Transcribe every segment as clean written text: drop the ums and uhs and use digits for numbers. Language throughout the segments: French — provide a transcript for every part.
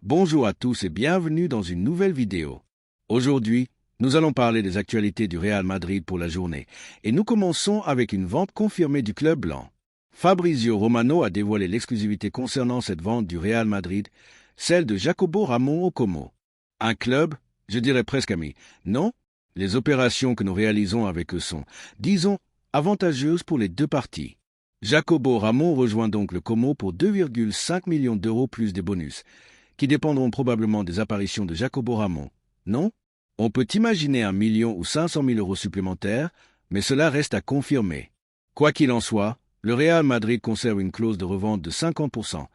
Bonjour à tous et bienvenue dans une nouvelle vidéo. Aujourd'hui, nous allons parler des actualités du Real Madrid pour la journée et nous commençons avec une vente confirmée du club blanc. Fabrizio Romano a dévoilé l'exclusivité concernant cette vente du Real Madrid, celle de Jacobo Ramón au Como. Un club, je dirais presque ami. Non, les opérations que nous réalisons avec eux sont, disons, avantageuses pour les deux parties. Jacobo Ramón rejoint donc le Como pour 2,5 millions d'euros plus des bonus, qui dépendront probablement des apparitions de Jacobo Ramón. Non? On peut imaginer 1 million ou 500 000 euros supplémentaires, mais cela reste à confirmer. Quoi qu'il en soit, le Real Madrid conserve une clause de revente de 50%,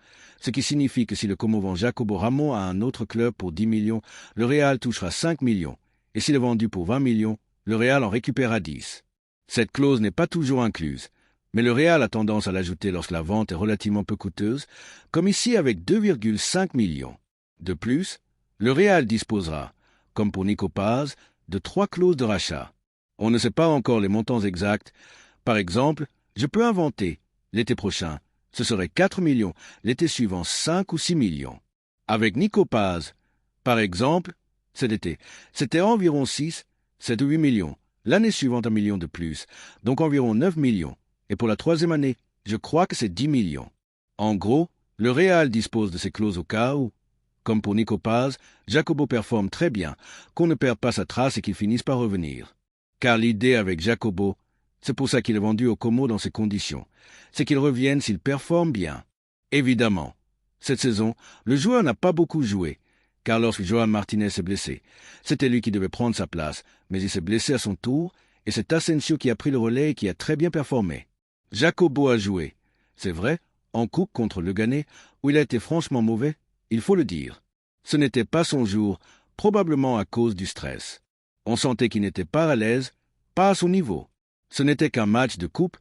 ce qui signifie que si le Como vend Jacobo Ramón à un autre club pour 10 millions, le Real touchera 5 millions, et s'il est vendu pour 20 millions, le Real en récupérera 10. Cette clause n'est pas toujours incluse, mais le Real a tendance à l'ajouter lorsque la vente est relativement peu coûteuse, comme ici avec 2,5 millions. De plus, le Real disposera, comme pour Nico Paz, de 3 clauses de rachat. On ne sait pas encore les montants exacts. Par exemple, je peux inventer, l'été prochain, ce serait 4 millions, l'été suivant 5 ou 6 millions. Avec Nico Paz, par exemple, cet été, c'était environ 6, 7 ou 8 millions. L'année suivante, 1 million de plus, donc environ 9 millions. Et pour la troisième année, je crois que c'est 10 millions. En gros, le Real dispose de ces clauses au cas où, comme pour Nico Paz, Jacobo performe très bien, qu'on ne perde pas sa trace et qu'il finisse par revenir. Car l'idée avec Jacobo, c'est pour ça qu'il est vendu au Como dans ces conditions, c'est qu'il revienne s'il performe bien. Évidemment, cette saison, le joueur n'a pas beaucoup joué, car lorsque Joan Martinez s'est blessé, c'était lui qui devait prendre sa place, mais il s'est blessé à son tour, et c'est Asensio qui a pris le relais et qui a très bien performé. Jacobo a joué, c'est vrai, en coupe contre le Leganés, où il a été franchement mauvais, il faut le dire. Ce n'était pas son jour, probablement à cause du stress. On sentait qu'il n'était pas à l'aise, pas à son niveau. Ce n'était qu'un match de coupe,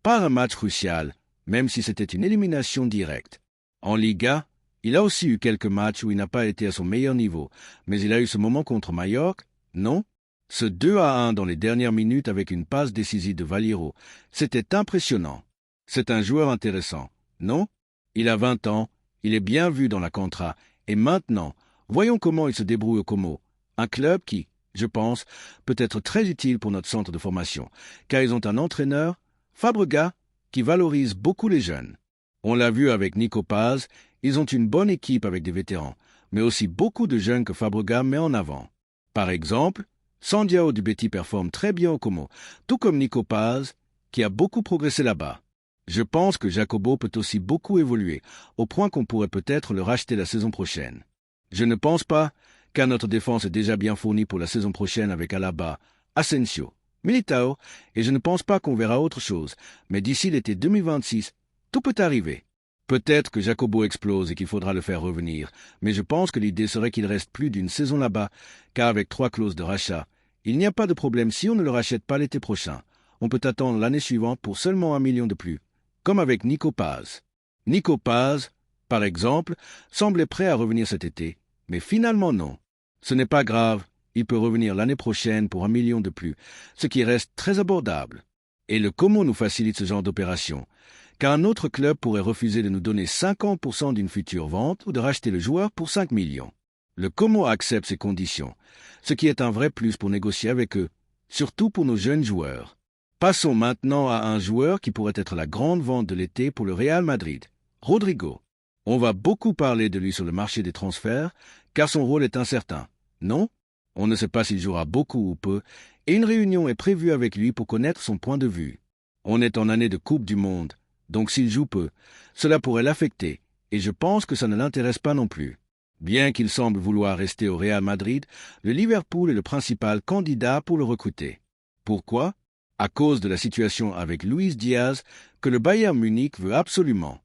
pas un match crucial, même si c'était une élimination directe. En Liga, il a aussi eu quelques matchs où il n'a pas été à son meilleur niveau, mais il a eu ce moment contre Mallorca, non? Ce 2-1 dans les dernières minutes avec une passe décisive de Valero, c'était impressionnant. C'est un joueur intéressant, non? Il a 20 ans, il est bien vu dans la Contra, et maintenant, voyons comment il se débrouille au Como, un club qui, je pense, peut être très utile pour notre centre de formation, car ils ont un entraîneur, Fabregas, qui valorise beaucoup les jeunes. On l'a vu avec Nico Paz, ils ont une bonne équipe avec des vétérans, mais aussi beaucoup de jeunes que Fabregas met en avant. Par exemple, Santiago du Betis performe très bien au Como, tout comme Nico Paz, qui a beaucoup progressé là-bas. Je pense que Jacobo peut aussi beaucoup évoluer, au point qu'on pourrait peut-être le racheter la saison prochaine. Je ne pense pas, car notre défense est déjà bien fournie pour la saison prochaine avec Alaba, Asensio, Militao, et je ne pense pas qu'on verra autre chose, mais d'ici l'été 2026, tout peut arriver. Peut-être que Jacobo explose et qu'il faudra le faire revenir, mais je pense que l'idée serait qu'il reste plus d'une saison là-bas, car avec 3 clauses de rachat, il n'y a pas de problème si on ne le rachète pas l'été prochain. On peut attendre l'année suivante pour seulement 1 million de plus, comme avec Nico Paz. Nico Paz, par exemple, semblait prêt à revenir cet été, mais finalement non. Ce n'est pas grave, il peut revenir l'année prochaine pour 1 million de plus, ce qui reste très abordable. Et le Como nous facilite ce genre d'opération, car un autre club pourrait refuser de nous donner 50% d'une future vente ou de racheter le joueur pour 5 millions. Le Como accepte ces conditions, ce qui est un vrai plus pour négocier avec eux, surtout pour nos jeunes joueurs. Passons maintenant à un joueur qui pourrait être la grande vente de l'été pour le Real Madrid, Rodrigo. On va beaucoup parler de lui sur le marché des transferts, car son rôle est incertain, non? On ne sait pas s'il jouera beaucoup ou peu, et une réunion est prévue avec lui pour connaître son point de vue. On est en année de Coupe du Monde, donc s'il joue peu, cela pourrait l'affecter, et je pense que ça ne l'intéresse pas non plus. Bien qu'il semble vouloir rester au Real Madrid, le Liverpool est le principal candidat pour le recruter. Pourquoi? À cause de la situation avec Luis Diaz, que le Bayern Munich veut absolument.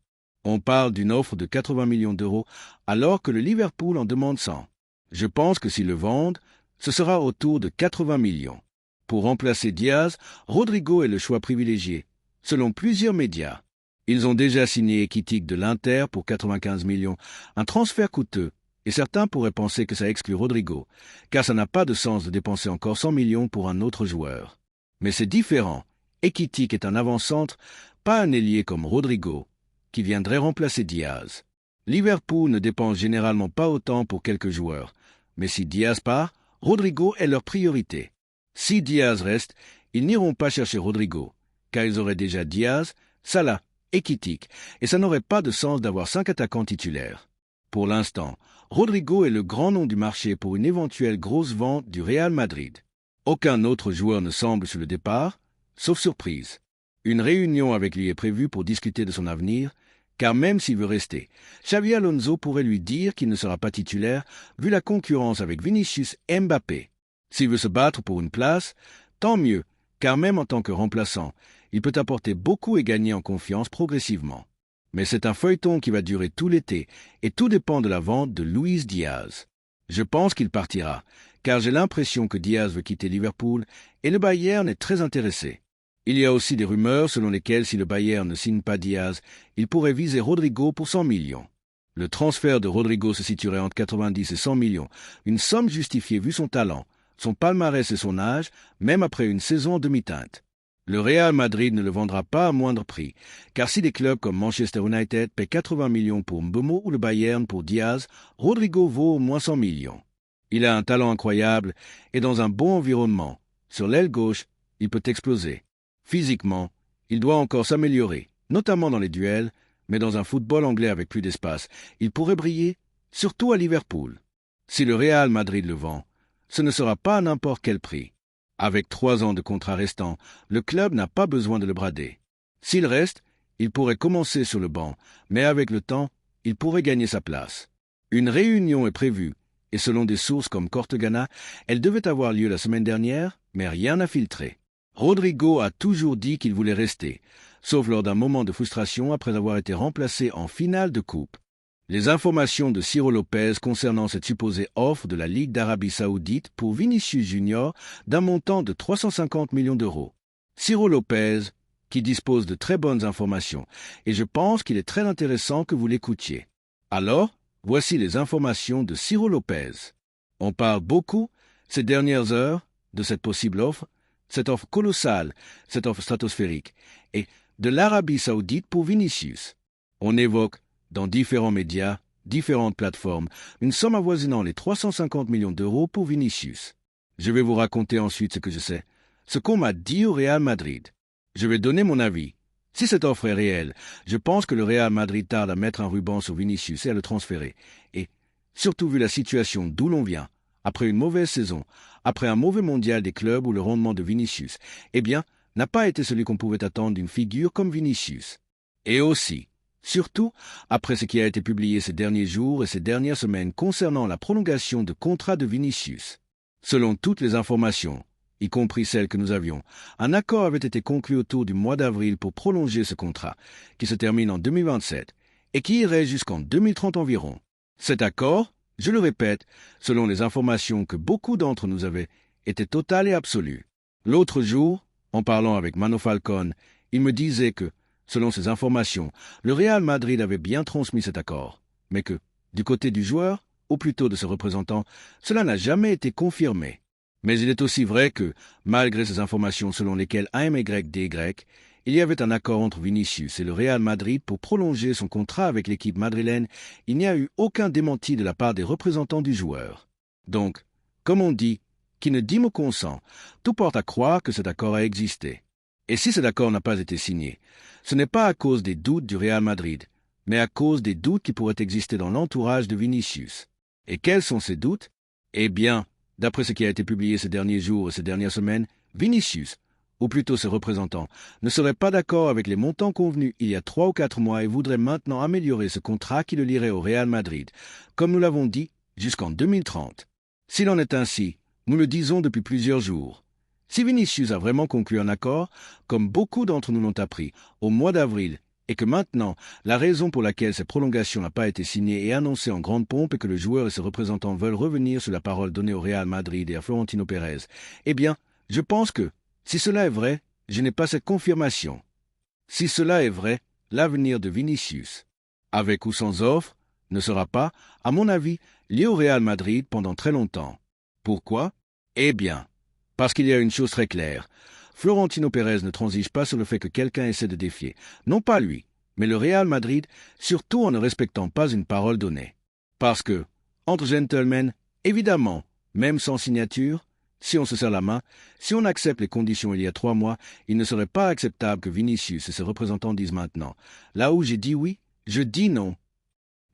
On parle d'une offre de 80 millions d'euros, alors que le Liverpool en demande 100. Je pense que s'ils le vendent, ce sera autour de 80 millions. Pour remplacer Diaz, Rodrigo est le choix privilégié, selon plusieurs médias. Ils ont déjà signé Ekitik de l'Inter pour 95 millions, un transfert coûteux, et certains pourraient penser que ça exclut Rodrigo, car ça n'a pas de sens de dépenser encore 100 millions pour un autre joueur. Mais c'est différent. Ekitik est un avant-centre, pas un ailier comme Rodrigo, qui viendrait remplacer Diaz. Liverpool ne dépense généralement pas autant pour quelques joueurs, mais si Diaz part, Rodrigo est leur priorité. Si Diaz reste, ils n'iront pas chercher Rodrigo, car ils auraient déjà Diaz, Salah et Kitik, et ça n'aurait pas de sens d'avoir 5 attaquants titulaires. Pour l'instant, Rodrigo est le grand nom du marché pour une éventuelle grosse vente du Real Madrid. Aucun autre joueur ne semble sur le départ, sauf surprise. Une réunion avec lui est prévue pour discuter de son avenir, car même s'il veut rester, Xabi Alonso pourrait lui dire qu'il ne sera pas titulaire vu la concurrence avec Vinicius et Mbappé. S'il veut se battre pour une place, tant mieux, car même en tant que remplaçant, il peut apporter beaucoup et gagner en confiance progressivement. Mais c'est un feuilleton qui va durer tout l'été, et tout dépend de la vente de Luis Diaz. Je pense qu'il partira, car j'ai l'impression que Diaz veut quitter Liverpool, et le Bayern est très intéressé. Il y a aussi des rumeurs selon lesquelles si le Bayern ne signe pas Diaz, il pourrait viser Rodrigo pour 100 millions. Le transfert de Rodrigo se situerait entre 90 et 100 millions, une somme justifiée vu son talent, son palmarès et son âge, même après une saison en demi-teinte. Le Real Madrid ne le vendra pas à moindre prix, car si des clubs comme Manchester United paient 80 millions pour Mbeumo ou le Bayern pour Diaz, Rodrigo vaut au moins 100 millions. Il a un talent incroyable et dans un bon environnement. Sur l'aile gauche, il peut exploser. Physiquement, il doit encore s'améliorer, notamment dans les duels, mais dans un football anglais avec plus d'espace, il pourrait briller, surtout à Liverpool. Si le Real Madrid le vend, ce ne sera pas à n'importe quel prix. Avec 3 ans de contrat restant, le club n'a pas besoin de le brader. S'il reste, il pourrait commencer sur le banc, mais avec le temps, il pourrait gagner sa place. Une réunion est prévue, et selon des sources comme Cortegana, elle devait avoir lieu la semaine dernière, mais rien n'a filtré. Rodrigo a toujours dit qu'il voulait rester, sauf lors d'un moment de frustration après avoir été remplacé en finale de coupe. Les informations de Ciro Lopez concernant cette supposée offre de la Ligue d'Arabie Saoudite pour Vinicius Junior d'un montant de 350 millions d'euros. Ciro Lopez, qui dispose de très bonnes informations, et je pense qu'il est très intéressant que vous l'écoutiez. Alors, voici les informations de Ciro Lopez. On parle beaucoup, ces dernières heures, de cette possible offre, cette offre colossale, cette offre stratosphérique, et de l'Arabie Saoudite pour Vinicius. On évoque dans différents médias, différentes plateformes, une somme avoisinant les 350 millions d'euros pour Vinicius. Je vais vous raconter ensuite ce que je sais, ce qu'on m'a dit au Real Madrid. Je vais donner mon avis. Si cette offre est réelle, je pense que le Real Madrid tarde à mettre un ruban sur Vinicius et à le transférer. Et, surtout vu la situation d'où l'on vient, après une mauvaise saison, après un mauvais mondial des clubs où le rendement de Vinicius, n'a pas été celui qu'on pouvait attendre d'une figure comme Vinicius. Et aussi, surtout, après ce qui a été publié ces derniers jours et ces dernières semaines concernant la prolongation de contrat de Vinicius. Selon toutes les informations, y compris celles que nous avions, un accord avait été conclu autour du mois d'avril pour prolonger ce contrat, qui se termine en 2027, et qui irait jusqu'en 2030 environ. Cet accord, je le répète, selon les informations que beaucoup d'entre nous avaient, était total et absolu. L'autre jour, en parlant avec Mano Falcon, il me disait que, selon ces informations, le Real Madrid avait bien transmis cet accord, mais que, du côté du joueur, ou plutôt de ses représentants, cela n'a jamais été confirmé. Mais il est aussi vrai que, malgré ces informations selon lesquelles AMYDY, il y avait un accord entre Vinicius et le Real Madrid pour prolonger son contrat avec l'équipe madrilène, il n'y a eu aucun démenti de la part des représentants du joueur. Donc, comme on dit, qui ne dit mot consent, tout porte à croire que cet accord a existé. Et si cet accord n'a pas été signé, ce n'est pas à cause des doutes du Real Madrid, mais à cause des doutes qui pourraient exister dans l'entourage de Vinicius. Et quels sont ces doutes? Eh bien, d'après ce qui a été publié ces derniers jours et ces dernières semaines, Vinicius, ou plutôt ses représentants, ne serait pas d'accord avec les montants convenus il y a 3 ou 4 mois et voudrait maintenant améliorer ce contrat qui le lierait au Real Madrid, comme nous l'avons dit, jusqu'en 2030. S'il en est ainsi, nous le disons depuis plusieurs jours. Si Vinicius a vraiment conclu un accord, comme beaucoup d'entre nous l'ont appris, au mois d'avril, et que maintenant, la raison pour laquelle cette prolongation n'a pas été signée est annoncée en grande pompe et que le joueur et ses représentants veulent revenir sur la parole donnée au Real Madrid et à Florentino Pérez, eh bien, je pense que, si cela est vrai, je n'ai pas cette confirmation. Si cela est vrai, l'avenir de Vinicius, avec ou sans offre, ne sera pas, à mon avis, lié au Real Madrid pendant très longtemps. Pourquoi? Eh bien, parce qu'il y a une chose très claire. Florentino Pérez ne transige pas sur le fait que quelqu'un essaie de défier. Non pas lui, mais le Real Madrid, surtout en ne respectant pas une parole donnée. Parce que, entre gentlemen, évidemment, même sans signature, si on se serre la main, si on accepte les conditions il y a 3 mois, il ne serait pas acceptable que Vinicius et ses représentants disent maintenant « Là où j'ai dit oui, je dis non ».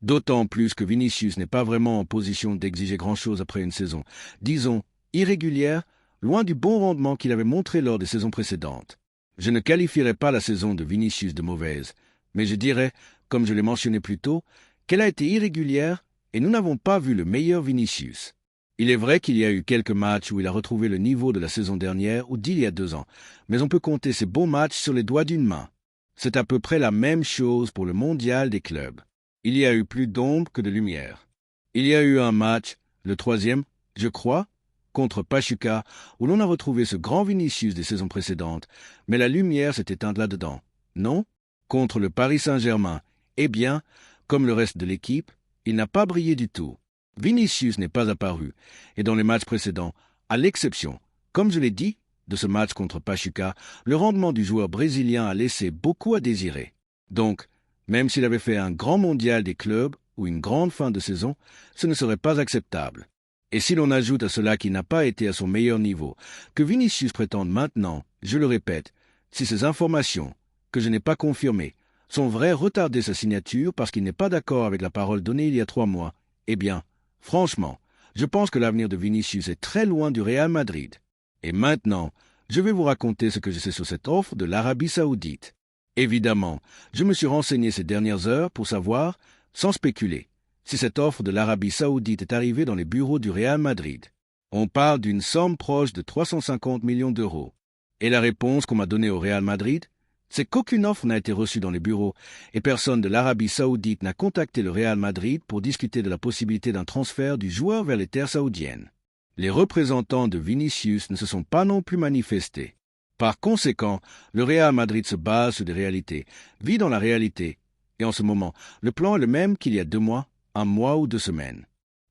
D'autant plus que Vinicius n'est pas vraiment en position d'exiger grand-chose après une saison, disons, irrégulière, loin du bon rendement qu'il avait montré lors des saisons précédentes. Je ne qualifierais pas la saison de Vinicius de mauvaise, mais je dirais, comme je l'ai mentionné plus tôt, qu'elle a été irrégulière et nous n'avons pas vu le meilleur Vinicius. Il est vrai qu'il y a eu quelques matchs où il a retrouvé le niveau de la saison dernière ou d'il y a 2 ans, mais on peut compter ces bons matchs sur les doigts d'une main. C'est à peu près la même chose pour le mondial des clubs. Il y a eu plus d'ombre que de lumière. Il y a eu un match, le 3e, je crois, contre Pachuca, où l'on a retrouvé ce grand Vinicius des saisons précédentes, mais la lumière s'est éteinte là-dedans. Non? Contre le Paris Saint-Germain, eh bien, comme le reste de l'équipe, il n'a pas brillé du tout. Vinicius n'est pas apparu, et dans les matchs précédents, à l'exception, comme je l'ai dit, de ce match contre Pachuca, le rendement du joueur brésilien a laissé beaucoup à désirer. Donc, même s'il avait fait un grand mondial des clubs ou une grande fin de saison, ce ne serait pas acceptable. Et si l'on ajoute à cela qu'il n'a pas été à son meilleur niveau, que Vinicius prétende maintenant, je le répète, si ces informations, que je n'ai pas confirmées, sont vraies, retarder sa signature parce qu'il n'est pas d'accord avec la parole donnée il y a 3 mois, eh bien, franchement, je pense que l'avenir de Vinicius est très loin du Real Madrid. Et maintenant, je vais vous raconter ce que je sais sur cette offre de l'Arabie Saoudite. Évidemment, je me suis renseigné ces dernières heures pour savoir, sans spéculer, si cette offre de l'Arabie Saoudite est arrivée dans les bureaux du Real Madrid. On parle d'une somme proche de 350 millions d'euros. Et la réponse qu'on m'a donnée au Real Madrid, c'est qu'aucune offre n'a été reçue dans les bureaux et personne de l'Arabie Saoudite n'a contacté le Real Madrid pour discuter de la possibilité d'un transfert du joueur vers les terres saoudiennes. Les représentants de Vinicius ne se sont pas non plus manifestés. Par conséquent, le Real Madrid se base sur des réalités, vit dans la réalité, et en ce moment, le plan est le même qu'il y a 2 mois, 1 mois ou 2 semaines.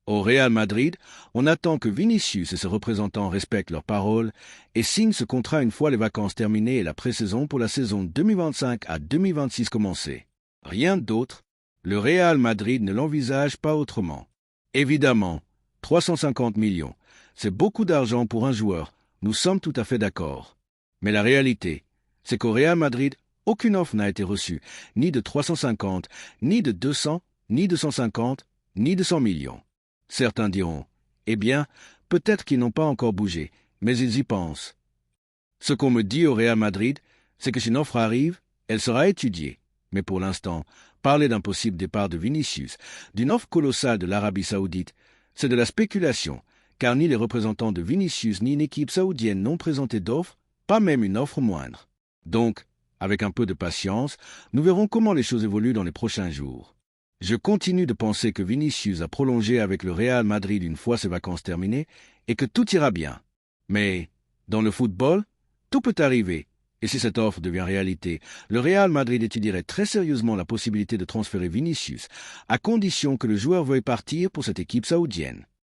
Au Real Madrid, on attend que Vinicius et ses représentants respectent leurs paroles et signent ce contrat une fois les vacances terminées et la pré-saison pour la saison 2025 à 2026 commencée. Rien d'autre. Le Real Madrid ne l'envisage pas autrement. Évidemment, 350 millions, c'est beaucoup d'argent pour un joueur, nous sommes tout à fait d'accord. Mais la réalité, c'est qu'au Real Madrid, aucune offre n'a été reçue, ni de 350, ni de 200, ni de 150, ni de 100 millions. Certains diront, eh bien, peut-être qu'ils n'ont pas encore bougé, mais ils y pensent. Ce qu'on me dit au Real Madrid, c'est que si une offre arrive, elle sera étudiée. Mais pour l'instant, parler d'un possible départ de Vinicius, d'une offre colossale de l'Arabie Saoudite, c'est de la spéculation, car ni les représentants de Vinicius ni une équipe saoudienne n'ont présenté d'offre, pas même une offre moindre. Donc, avec un peu de patience, nous verrons comment les choses évoluent dans les prochains jours. Je continue de penser que Vinicius a prolongé avec le Real Madrid une fois ses vacances terminées et que tout ira bien. Mais, dans le football, tout peut arriver. Et si cette offre devient réalité, le Real Madrid étudierait très sérieusement la possibilité de transférer Vinicius, à condition que le joueur veuille partir pour cette équipe saoudienne.